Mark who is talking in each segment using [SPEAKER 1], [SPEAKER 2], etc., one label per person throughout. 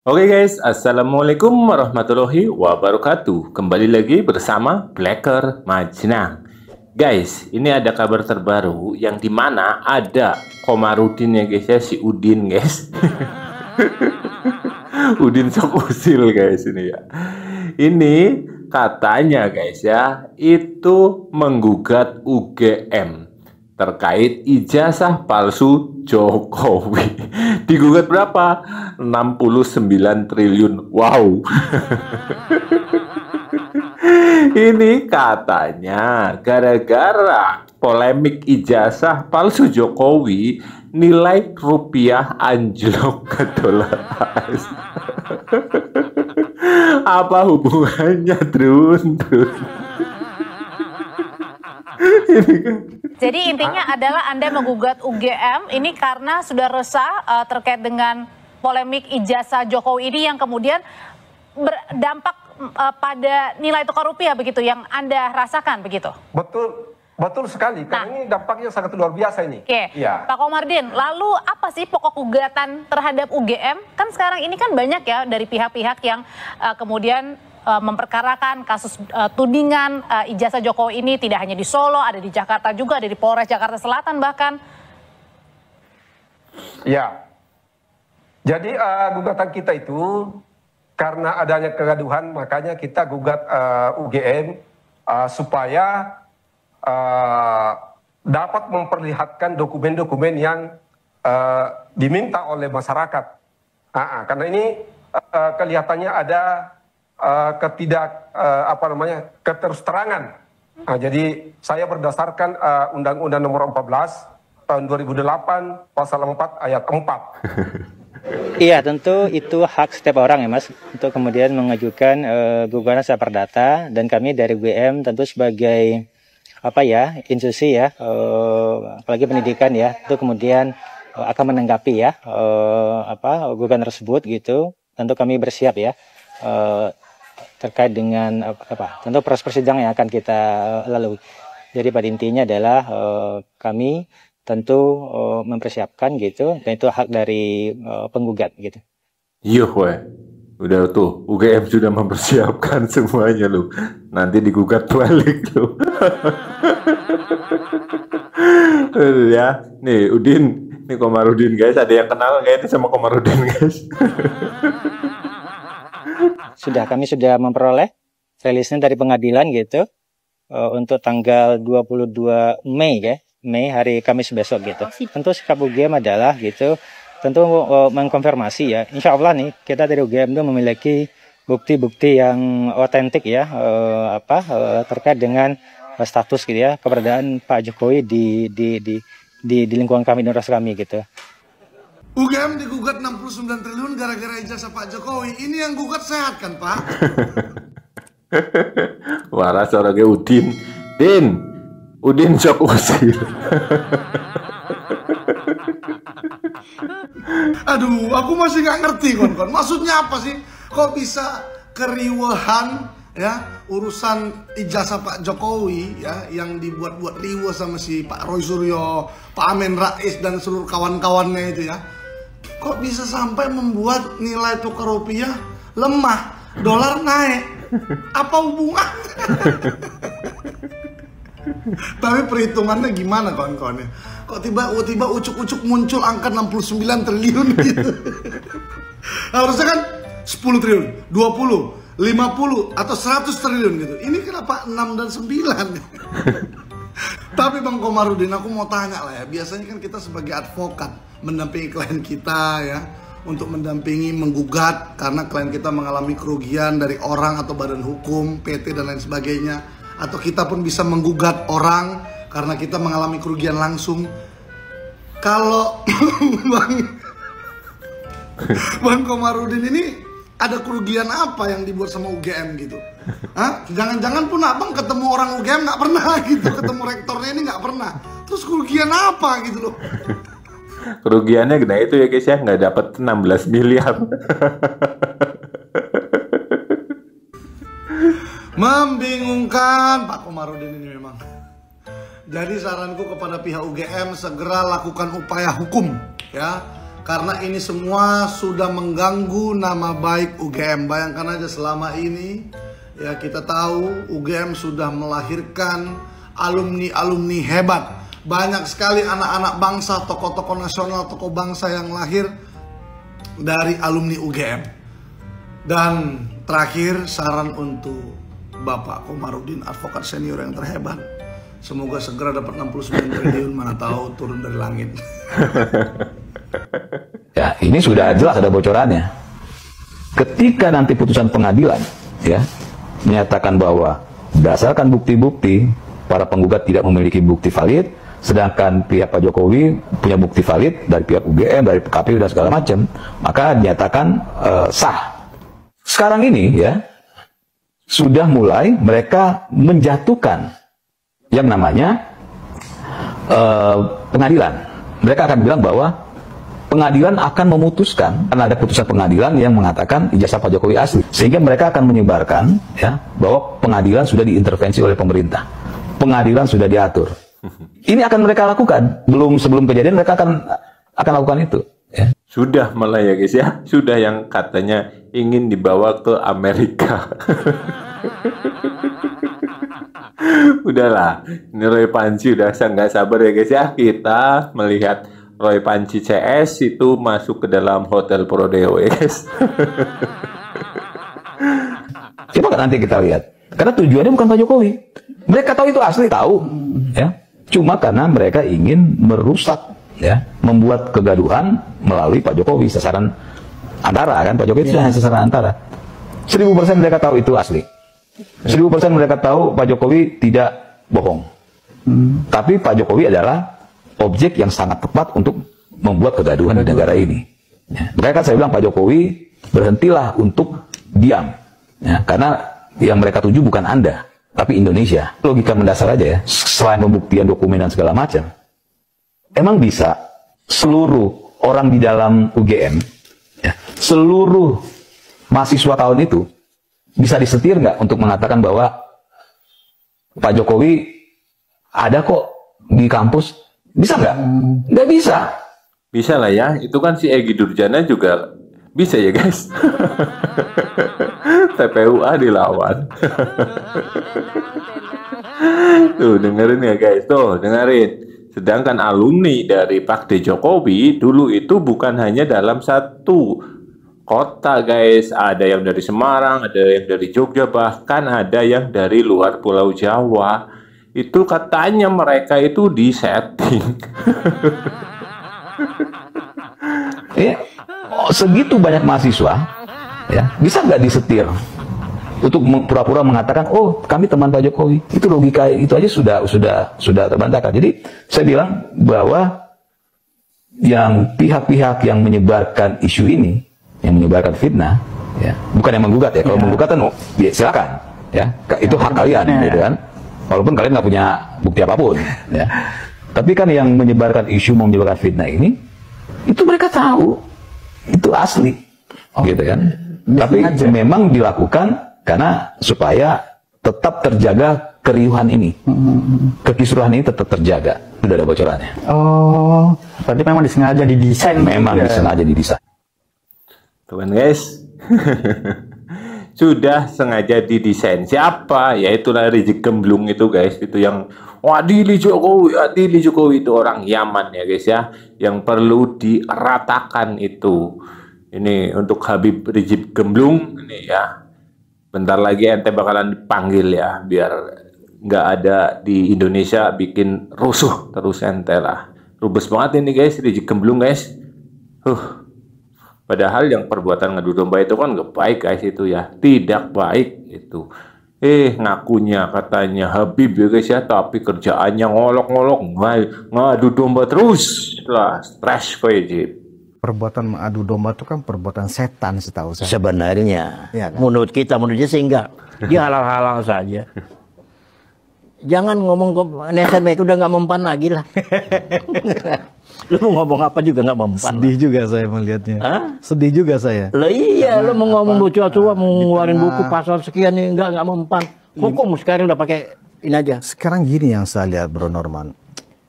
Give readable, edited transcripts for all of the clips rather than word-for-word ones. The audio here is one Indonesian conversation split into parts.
[SPEAKER 1] Oke guys, Assalamualaikum warahmatullahi wabarakatuh. Kembali lagi bersama Blacker Majnang. Guys, ini ada kabar terbaru yang dimana ada Komarudin ya guys ya, si Udin guys. Udin sok usil guys ini ya. Ini katanya guys ya, itu menggugat UGM terkait ijazah palsu Jokowi. Digugat berapa? 69 triliun. Wow. Ini katanya gara-gara polemik ijazah palsu Jokowi, nilai rupiah anjlok ke dolar AS. Apa hubungannya, Drun? Ini kan.
[SPEAKER 2] Jadi intinya adalah Anda menggugat UGM ini karena sudah resah terkait dengan polemik ijazah Jokowi ini yang kemudian berdampak pada nilai tukar rupiah begitu yang Anda rasakan begitu.
[SPEAKER 3] Betul sekali, karena ini dampaknya sangat luar biasa ini.
[SPEAKER 2] Oke, ya. Pak Komarudin, lalu apa sih pokok gugatan terhadap UGM? Kan sekarang ini kan banyak ya dari pihak-pihak yang kemudian memperkarakan kasus tudingan ijazah Jokowi ini tidak hanya di Solo, ada di Jakarta juga, ada di Polres Jakarta Selatan bahkan.
[SPEAKER 3] Ya, jadi gugatan kita itu karena adanya kegaduhan, makanya kita gugat UGM supaya dapat memperlihatkan dokumen-dokumen yang diminta oleh masyarakat. Karena ini kelihatannya ada keterus-terangan. Jadi saya berdasarkan Undang-Undang Nomor 14 tahun 2008 pasal 4 ayat 4.
[SPEAKER 4] Iya, tentu itu hak setiap orang ya Mas untuk kemudian mengajukan gugatan secara perdata, dan kami dari UGM tentu sebagai institusi ya, apalagi pendidikan ya, itu kemudian akan menanggapi ya gugatan tersebut gitu. Tentu kami bersiap ya terkait dengan tentu proses persidangan yang akan kita lalui. Jadi pada intinya adalah kami tentu mempersiapkan gitu, dan itu hak dari penggugat gitu.
[SPEAKER 1] Iya, udah tuh UGM sudah mempersiapkan semuanya loh. Nanti digugat balik loh. Ya, nih Udin, nih Komarudin guys, ada yang kenal nggak ini sama Komarudin guys?
[SPEAKER 4] Kami sudah memperoleh rilisnya dari pengadilan gitu untuk tanggal 22 Mei ya. Mei hari Kamis besok gitu. Tentu sikap UGM adalah gitu, tentu mengkonfirmasi ya. Insya Allah nih kita dari UGM itu memiliki bukti-bukti yang otentik ya, terkait dengan status gitu ya, keberadaan Pak Jokowi di lingkungan kami, di universitas kami gitu.
[SPEAKER 5] UGM digugat 69 triliun gara-gara ijazah Pak Jokowi. Ini yang gugat sehat kan Pak?
[SPEAKER 1] Waras orangnya Udin. Udin sok usil.
[SPEAKER 5] Aduh, aku masih nggak ngerti kon. Maksudnya apa sih? Kok bisa keriuhan ya urusan ijazah Pak Jokowi ya yang dibuat-buat riuh sama si Pak Roy Suryo, Pak Amin Rais dan seluruh kawan-kawannya itu ya. Kok bisa sampai membuat nilai tukar rupiah lemah, dolar naik? Apa hubungannya? Tapi perhitungannya gimana kawan-kawannya? Kok tiba-tiba ucuk-ucuk muncul angka 69 triliun gitu? Harusnya kan 10 triliun, 20, 50, atau 100 triliun gitu. Ini kenapa 6 dan 9? Tapi Bang Komarudin, aku mau tanya lah ya. Biasanya kan kita sebagai advokat mendampingi klien kita ya, untuk mendampingi menggugat karena klien kita mengalami kerugian dari orang atau badan hukum, PT dan lain sebagainya. Atau kita pun bisa menggugat orang karena kita mengalami kerugian langsung. Kalau Bang Komarudin ini ada kerugian apa yang dibuat sama UGM gitu? Jangan-jangan pun abang ketemu orang UGM nggak pernah gitu, ketemu rektornya ini nggak pernah. Terus kerugian apa gitu loh?
[SPEAKER 1] Kerugiannya gede itu ya guys ya, nggak dapat 16 miliar.
[SPEAKER 5] Membingungkan Pak Komarudin ini memang. Jadi saranku kepada pihak UGM segera lakukan upaya hukum ya karena ini semua sudah mengganggu nama baik UGM. Bayangkan aja selama ini ya kita tahu UGM sudah melahirkan alumni-alumni hebat. Banyak sekali anak-anak bangsa, tokoh-tokoh nasional, tokoh bangsa yang lahir dari alumni UGM. Dan terakhir saran untuk Bapak Komarudin, advokat senior yang terhebat. Semoga segera dapat 69 triliun, mana tahu turun dari langit.
[SPEAKER 6] Ya, ini sudah jelas ada bocorannya. Ketika nanti putusan pengadilan ya menyatakan bahwa berdasarkan bukti-bukti para penggugat tidak memiliki bukti valid, sedangkan pihak Pak Jokowi punya bukti valid dari pihak UGM, dari KPU dan segala macam, maka dinyatakan sah. Sekarang ini ya sudah mulai mereka menjatuhkan yang namanya pengadilan. Mereka akan bilang bahwa pengadilan akan memutuskan, karena ada putusan pengadilan yang mengatakan ijazah Pak Jokowi asli, sehingga mereka akan menyebarkan ya bahwa pengadilan sudah diintervensi oleh pemerintah, pengadilan sudah diatur. Ini akan mereka lakukan, sebelum kejadian mereka akan lakukan itu. Ya.
[SPEAKER 1] Sudah malah ya guys ya, sudah yang katanya ingin dibawa ke Amerika. Udahlah, ini Roy Panci udah nggak sabar ya guys ya, kita melihat Roy Panci CS itu masuk ke dalam hotel Prodeo ya guys.
[SPEAKER 6] Coba nanti kita lihat, karena tujuannya bukan Pak Jokowi. Mereka tahu itu asli, tahu ya. Cuma karena mereka ingin merusak ya, membuat kegaduhan melalui Pak Jokowi, sasaran antara kan, Pak Jokowi itu hanya sasaran antara. 1000% mereka tahu itu asli. 1000% mereka tahu Pak Jokowi tidak bohong. Tapi Pak Jokowi adalah objek yang sangat tepat untuk membuat kegaduhan di negara ini. Ya. Mereka saya bilang Pak Jokowi berhentilah untuk diam, ya, karena yang mereka tuju bukan Anda, tapi Indonesia. Logika mendasar aja ya, selain pembuktian dokumen dan segala macam, emang bisa seluruh orang di dalam UGM, ya, seluruh mahasiswa tahun itu bisa disetir nggak untuk mengatakan bahwa Pak Jokowi ada kok di kampus? Bisa nggak? Nggak bisa.
[SPEAKER 1] Bisa lah ya, itu kan si Egy Durjana juga bisa ya guys. TPUA dilawan. Tuh dengerin ya guys, tuh dengerin. Sedangkan alumni dari Pakde Jokowi dulu itu bukan hanya dalam satu kota guys, ada yang dari Semarang, ada yang dari Jogja, bahkan ada yang dari luar Pulau Jawa. Itu katanya mereka itu disetting.
[SPEAKER 6] Ya, segitu banyak mahasiswa, ya, bisa nggak disetir untuk pura-pura mengatakan, oh kami teman Pak Jokowi? Itu logika itu aja sudah terbantahkan. Jadi saya bilang bahwa yang pihak-pihak yang menyebarkan isu ini, yang menyebarkan fitnah, ya, bukan yang menggugat ya. Kalau menggugat kan, ya, silakan, ya, itu hak kalian, gitu kan. Walaupun kalian nggak punya bukti apapun, ya. Tapi kan yang menyebarkan isu, mau menyebarkan fitnah ini, itu mereka tahu, itu asli, gitu kan. Tapi memang dilakukan karena supaya tetap terjaga keriuhan ini, kekisruhan ini tetap terjaga. Sudah ada bocorannya.
[SPEAKER 4] Oh, berarti memang disengaja didesain.
[SPEAKER 6] Memang disengaja didesain.
[SPEAKER 1] Tuh kan guys. Sudah sengaja didesain. Siapa? Yaitulah Rizik Gemblung itu guys. Itu yang adili Jokowi itu orang Yaman ya guys ya. Yang perlu diratakan itu. Ini untuk Habib Rizik Gemblung ini ya. Bentar lagi ente bakalan dipanggil ya. Biar nggak ada di Indonesia bikin rusuh terus ente lah. Rubes banget ini guys, Rizik Gemblung guys. Padahal yang perbuatan ngadu domba itu kan nggak baik guys itu ya, tidak baik itu. Ngakunya katanya Habib ya guys ya, tapi kerjaannya ngolok-ngolok, ngadu domba terus lah, stres wajib.
[SPEAKER 7] Perbuatan mengadu domba itu kan perbuatan setan setahu saya.
[SPEAKER 8] Sebenarnya,
[SPEAKER 7] ya, kan?
[SPEAKER 8] menurut dia sih enggak, dia halal-halal saja. Jangan ngomong netizen itu udah nggak mempan lagi lah. Lu mau ngomong apa juga nggak mempan.
[SPEAKER 7] Sedih juga saya melihatnya.
[SPEAKER 8] Hah?
[SPEAKER 7] Sedih juga saya.
[SPEAKER 8] Lah iya, lu mau ngomong lucu-lucu, mau ngeluarin buku pasal sekian nih nggak mempan. Hukum sekarang udah pakai ini aja.
[SPEAKER 7] Sekarang gini yang saya lihat Bro Norman,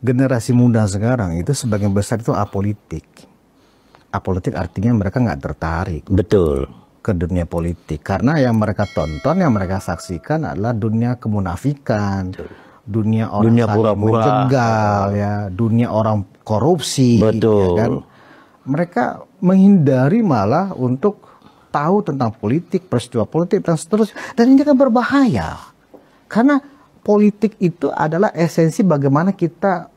[SPEAKER 7] generasi muda sekarang itu sebagian besar itu apolitik. apolitik artinya mereka nggak tertarik.
[SPEAKER 8] Betul.
[SPEAKER 7] Ke dunia politik. Karena yang mereka tonton, yang mereka saksikan adalah dunia kemunafikan. Dunia orang saling menjegal, ya, dunia orang korupsi.
[SPEAKER 8] Betul.
[SPEAKER 7] Ya kan? Mereka menghindari malah untuk tahu tentang politik, peristiwa politik, dan seterusnya. Dan ini kan berbahaya. Karena politik itu adalah esensi bagaimana kita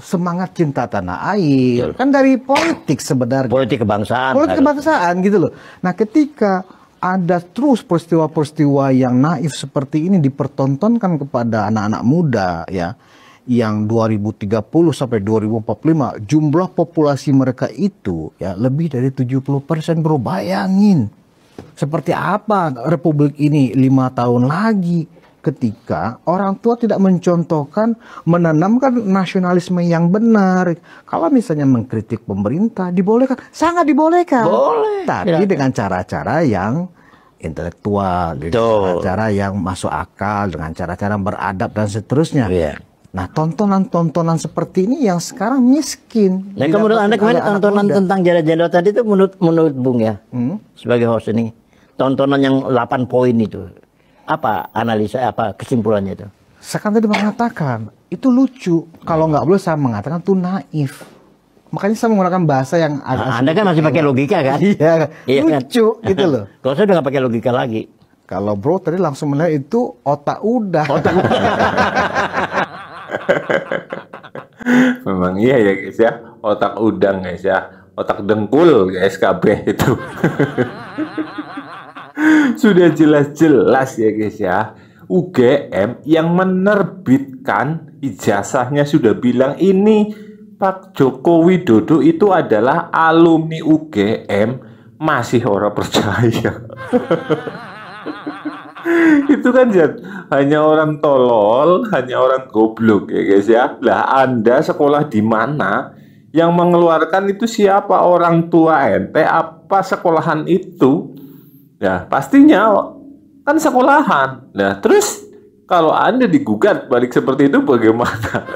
[SPEAKER 7] semangat cinta tanah air. Kan dari politik sebenarnya.
[SPEAKER 8] Politik kebangsaan.
[SPEAKER 7] Politik kebangsaan gitu loh. Nah ketika ada terus peristiwa-peristiwa yang naif seperti ini dipertontonkan kepada anak-anak muda ya, yang 2030 sampai 2045 jumlah populasi mereka itu ya lebih dari 70%, bro. Bayangin seperti apa republik ini 5 tahun lagi ketika orang tua tidak mencontohkan, menanamkan nasionalisme yang benar. Kalau misalnya mengkritik pemerintah dibolehkan, sangat dibolehkan.
[SPEAKER 8] Boleh.
[SPEAKER 7] Tapi dengan cara-cara yang intelektual, dengan cara yang masuk akal, dengan cara-cara beradab dan seterusnya. Nah, tontonan-tontonan seperti ini yang sekarang miskin.
[SPEAKER 8] Nah, menurut Anda kemarin tontonan tentang janda-janda tadi itu menurut Bung ya, sebagai host ini, tontonan yang 8 poin itu, apa analisa, apa kesimpulannya itu?
[SPEAKER 7] Saya kan tadi mengatakan, itu lucu. Kalau nggak boleh saya mengatakan itu naif. Makanya saya menggunakan bahasa yang agak...
[SPEAKER 8] Anda kan masih pakai logika kan?
[SPEAKER 7] Iya, lucu
[SPEAKER 8] kan?
[SPEAKER 7] gitu loh.
[SPEAKER 8] Kalau saya udah nggak pakai logika lagi.
[SPEAKER 7] Kalau bro tadi langsung melihat itu otak udah.
[SPEAKER 1] Memang iya ya guys ya, otak udang guys ya, otak dengkul guys KB itu. Sudah jelas-jelas ya guys ya, UGM yang menerbitkan ijazahnya sudah bilang ini Pak Joko Widodo itu adalah alumni UGM, masih orang percaya. Itu kan hanya orang tolol, hanya orang goblok ya guys ya. Lah Anda sekolah di mana? Yang mengeluarkan itu siapa? Orang tua ente apa sekolahan itu? Ya pastinya kan sekolahan. Nah terus kalau Anda digugat balik seperti itu bagaimana?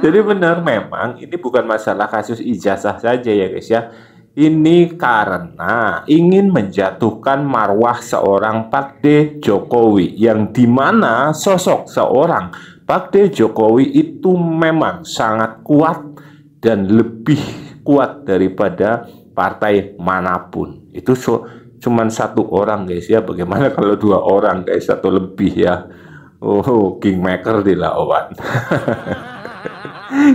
[SPEAKER 1] Jadi benar memang ini bukan masalah kasus ijazah saja ya guys ya. Ini karena ingin menjatuhkan marwah seorang Pak D. Jokowi, yang dimana sosok seorang Pak D. Jokowi itu memang sangat kuat dan lebih kuat daripada partai manapun. Itu cuman 1 orang guys ya. Bagaimana kalau 2 orang guys, 1 lebih ya. Oh, kingmaker dilawan.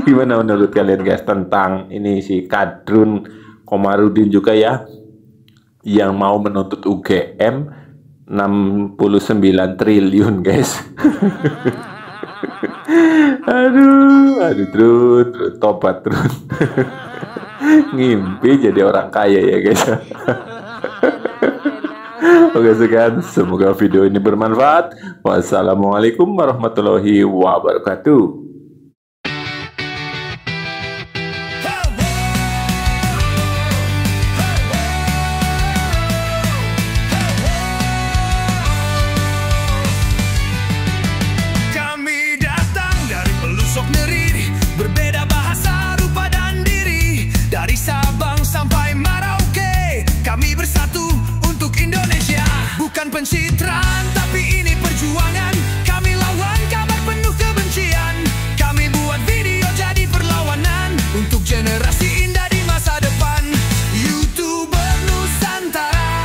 [SPEAKER 1] Gimana menurut kalian guys tentang ini si Kadrun Komarudin juga ya, yang mau menuntut UGM 69 triliun guys. aduh terus tobat terus. Ngimpi jadi orang kaya ya guys. Oke sekian, semoga video ini bermanfaat. Wassalamualaikum warahmatullahi wabarakatuh.
[SPEAKER 9] Pencitraan, tapi ini perjuangan. Kami lawan kabar penuh kebencian. Kami buat video jadi perlawanan untuk generasi indah di masa depan. YouTuber Nusantara,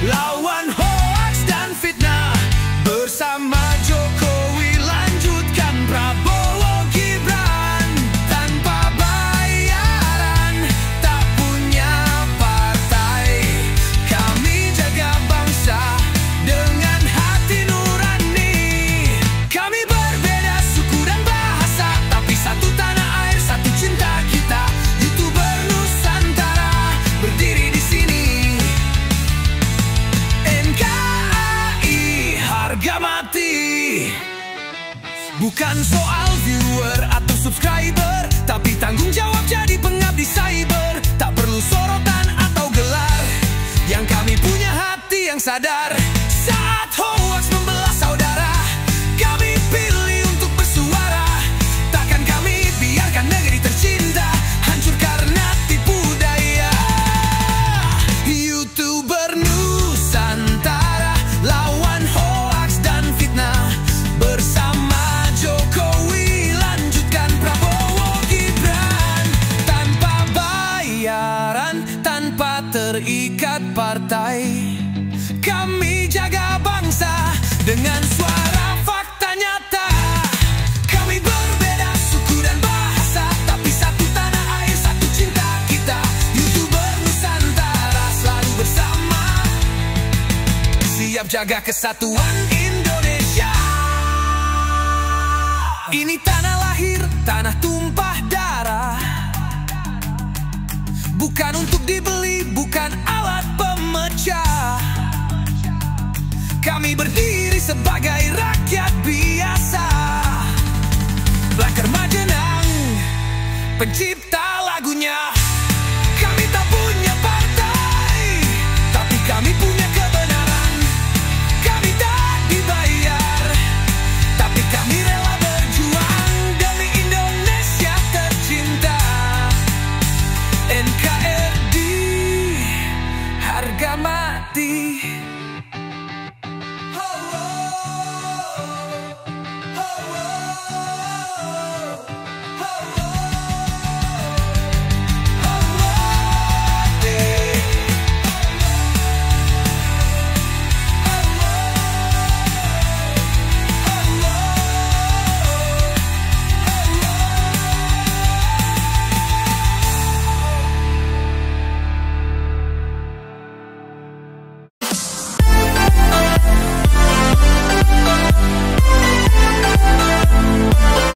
[SPEAKER 9] lawan hoax dan fitnah. Bersama Jokowi lanjutkan Prabowo Gibran. Tanpa bayaran, tak punya partai. Kami jaga bangsa dengan hati nurani. Kami berbeda suku dan bahasa, tapi satu tanah air, satu cinta kita. YouTuber Nusantara berdiri di sini. NKRI harga mati. Bukan soal viewer atau subscriber, tapi tanggung jawab jadi pengabdi cyber. Tak perlu sorotan atau gelar, yang kami punya hati yang sadar. Saat hoax membelah saudara, kami pilih untuk bersuara. Takkan kami biarkan negeri tercinta hancur karena tipu daya. partai. Kami jaga bangsa dengan suara fakta nyata. Kami berbeda suku dan bahasa, tapi satu tanah air, satu cinta kita. YouTuber Nusantara selalu bersama, siap jaga kesatuan Indonesia. Ini tanah lahir, tanah tumpah darah, bukan untuk dibeli, bukan alat pemecah. Kami berdiri sebagai rakyat biasa. Blacker Majenang, pencipta lagunya. Kami tak punya partai, tapi kami punya kebenaran. Kami tak dibayar, tapi kami rela berjuang demi Indonesia tercinta. NKRI, harga mati.